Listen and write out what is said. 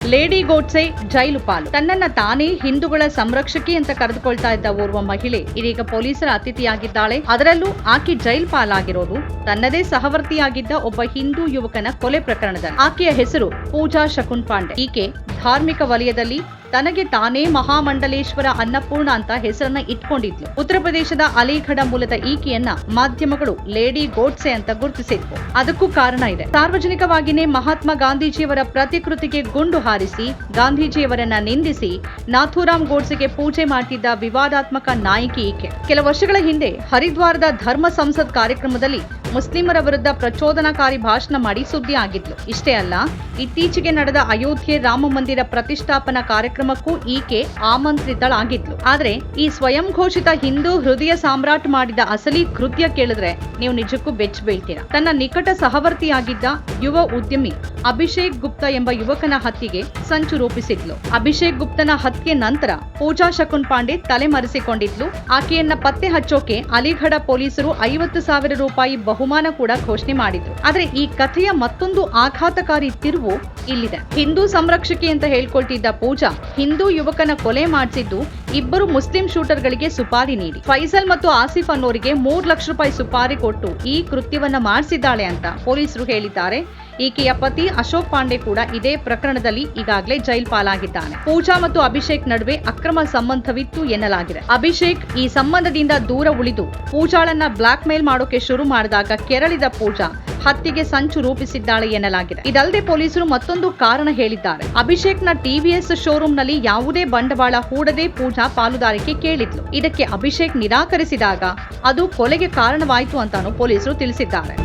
Lady Godse ಜೈಲು ಪಾಲು. ತನ್ನನ್ನ ತಾನೇ ಹಿಂದೂಗಳ ಸಂರಕ್ಷಕಿ ಅಂತ ಕರೆದುಕೊಳ್ತಾ ಇದ್ದ ಓರ್ವ ಮಹಿಳೆ ಇದೀಗ ಪೊಲೀಸರ ಅತಿಥಿಯಾಗಿದ್ದಾಳೆ. ಅದರಲ್ಲೂ ಆಕೆ ಜೈಲು ಪಾಲಾಗಿರೋದು ತನ್ನದೇ ಸಹವರ್ತಿಯಾಗಿದ್ದ ಒಬ್ಬ ಹಿಂದೂ ಯುವಕನ ಕೊಲೆ ಪ್ರಕರಣದಲ್ಲಿ. ಆಕೆಯ ಹೆಸರು ಪೂಜಾ ಶಕುನ್ ಪಾಂಡೆ. ಈಕೆ ಧಾರ್ಮಿಕ ವಲಯದಲ್ಲಿ ತನಗೆ ತಾನೇ ಮಹಾಮಂಡಲೇಶ್ವರ ಅನ್ನಪೂರ್ಣ ಅಂತ ಹೆಸರನ್ನ ಇಟ್ಕೊಂಡಿದ್ಲು. ಉತ್ತರ ಪ್ರದೇಶದ ಅಲಿಗಢ ಮೂಲದ ಈಕೆಯನ್ನ ಮಾಧ್ಯಮಗಳು ಲೇಡಿ ಗೋಡ್ಸೆ ಅಂತ ಗುರುತಿಸಿದ್ವು. ಅದಕ್ಕೂ ಕಾರಣ ಇದೆ. ಸಾರ್ವಜನಿಕವಾಗಿಯೇ ಮಹಾತ್ಮ ಗಾಂಧೀಜಿಯವರ ಪ್ರತಿಕೃತಿಗೆ ಗುಂಡು ಹಾರಿಸಿ ಗಾಂಧೀಜಿಯವರನ್ನ ನಿಂದಿಸಿ ನಾಥೂರಾಮ್ ಗೋಡ್ಸೆಗೆ ಪೂಜೆ ಮಾಡ್ತಿದ್ದ ವಿವಾದಾತ್ಮಕ ನಾಯಕಿ ಈಕೆ. ಕೆಲ ವರ್ಷಗಳ ಹಿಂದೆ ಹರಿದ್ವಾರದ ಧರ್ಮ ಸಂಸದ್ ಕಾರ್ಯಕ್ರಮದಲ್ಲಿ ಮುಸ್ಲಿಮರ ವಿರುದ್ಧ ಪ್ರಚೋದನಾಕಾರಿ ಭಾಷಣ ಮಾಡಿ ಸುದ್ದಿ ಆಗಿದ್ಲು. ಇಷ್ಟೇ ಅಲ್ಲ, ಇತ್ತೀಚೆಗೆ ನಡೆದ ಅಯೋಧ್ಯೆ ರಾಮ ಮಂದಿರ ಪ್ರತಿಷ್ಠಾಪನಾ ಕಾರ್ಯಕ್ರಮಕ್ಕೂ ಈಕೆ ಆಮಂತ್ರಿತಳಾಗಿದ್ಲು. ಆದ್ರೆ ಈ ಸ್ವಯಂ ಘೋಷಿತ ಹಿಂದೂ ಹೃದಯ ಸಾಮ್ರಾಟ್ ಮಾಡಿದ ಅಸಲಿ ಕೃತ್ಯ ಕೇಳಿದ್ರೆ ನೀವು ನಿಜಕ್ಕೂ ಬೆಚ್ಚ ಬೀಳ್ತೀರಾ. ತನ್ನ ನಿಕಟ ಸಹವರ್ತಿಯಾಗಿದ್ದ ಯುವ ಉದ್ಯಮಿ ಅಭಿಷೇಕ್ ಗುಪ್ತಾ ಎಂಬ ಯುವಕನ ಹತ್ಯೆಗೆ ಸಂಚು ರೂಪಿಸಿದ್ಲು. ಅಭಿಷೇಕ್ ಗುಪ್ತನ ಹತ್ಯೆ ನಂತರ ಪೂಜಾ ಶಕುನ್ ಪಾಂಡೆ ತಲೆಮರೆಸಿಕೊಂಡಿದ್ಲು. ಆಕೆಯನ್ನ ಪತ್ತೆ ಹಚ್ಚೋಕೆ ಅಲಿಗಢ ಪೊಲೀಸರು 50,000 ರೂಪಾಯಿ ಬಹುಮಾನ ಕೂಡ ಘೋಷಣೆ ಮಾಡಿದ್ರು. ಆದ್ರೆ ಈ ಕಥೆಯ ಮತ್ತೊಂದು ಆಘಾತಕಾರಿ ತಿರುವು ಇಲ್ಲಿದೆ. ಹಿಂದೂ ಸಂರಕ್ಷಕಿ ಅಂತ ಹೇಳ್ಕೊಳ್ತಿದ್ದ ಪೂಜಾ ಹಿಂದೂ ಯುವಕನ ಕೊಲೆ ಮಾಡಿಸಿದ್ದು ಇಬ್ಬರು ಮುಸ್ಲಿಂ ಶೂಟರ್ಗಳಿಗೆ ಸುಪಾರಿ ನೀಡಿ. ಫೈಸಲ್ ಮತ್ತು ಆಸಿಫ್ ಅನ್ನೋರಿಗೆ 3 ಲಕ್ಷ ರೂಪಾಯಿ ಸುಪಾರಿ ಕೊಟ್ಟು ಈ ಕೃತ್ಯವನ್ನ ಮಾಡಿಸಿದ್ದಾಳೆ ಅಂತ ಪೊಲೀಸರು ಹೇಳಿದ್ದಾರೆ. ಈಕೆಯ ಪತಿ ಅಶೋಕ್ ಪಾಂಡೆ ಕೂಡ ಇದೇ ಪ್ರಕರಣದಲ್ಲಿ ಈಗಾಗಲೇ ಜೈಲ್ ಪಾಲಾಗಿದ್ದಾನೆ. ಪೂಜಾ ಮತ್ತು ಅಭಿಷೇಕ್ ನಡುವೆ ಅಕ್ರಮ ಸಂಬಂಧವಿತ್ತು ಎನ್ನಲಾಗಿದೆ. ಅಭಿಷೇಕ್ ಈ ಸಂಬಂಧದಿಂದ ದೂರ ಉಳಿದು ಪೂಜಾಳನ್ನ ಬ್ಲಾಕ್ ಮೇಲ್ ಮಾಡೋಕೆ ಶುರು ಮಾಡಿದಾಗ ಕೆರಳಿದ ಪೂಜಾ ಹತ್ಯೆಗೆ ಸಂಚು ರೂಪಿಸಿದ್ದಾಳೆ ಎನ್ನಲಾಗಿದೆ. ಇದಲ್ಲದೆ ಪೊಲೀಸರು ಮತ್ತೊಂದು ಕಾರಣ ಹೇಳಿದ್ದಾರೆ. ಅಭಿಷೇಕ್ನ ಟಿವಿಎಸ್ ಶೋರೂಮ್ ನಲ್ಲಿ ಯಾವುದೇ ಬಂಡವಾಳ ಹೂಡದೆ ಪೂಜಾ ಪಾಲುದಾರಿಕೆ ಕೇಳಿದ್ಲು. ಇದಕ್ಕೆ ಅಭಿಷೇಕ್ ನಿರಾಕರಿಸಿದಾಗ ಅದು ಕೊಲೆಗೆ ಕಾರಣವಾಯಿತು ಅಂತಾನೂ ಪೊಲೀಸರು ತಿಳಿಸಿದ್ದಾರೆ.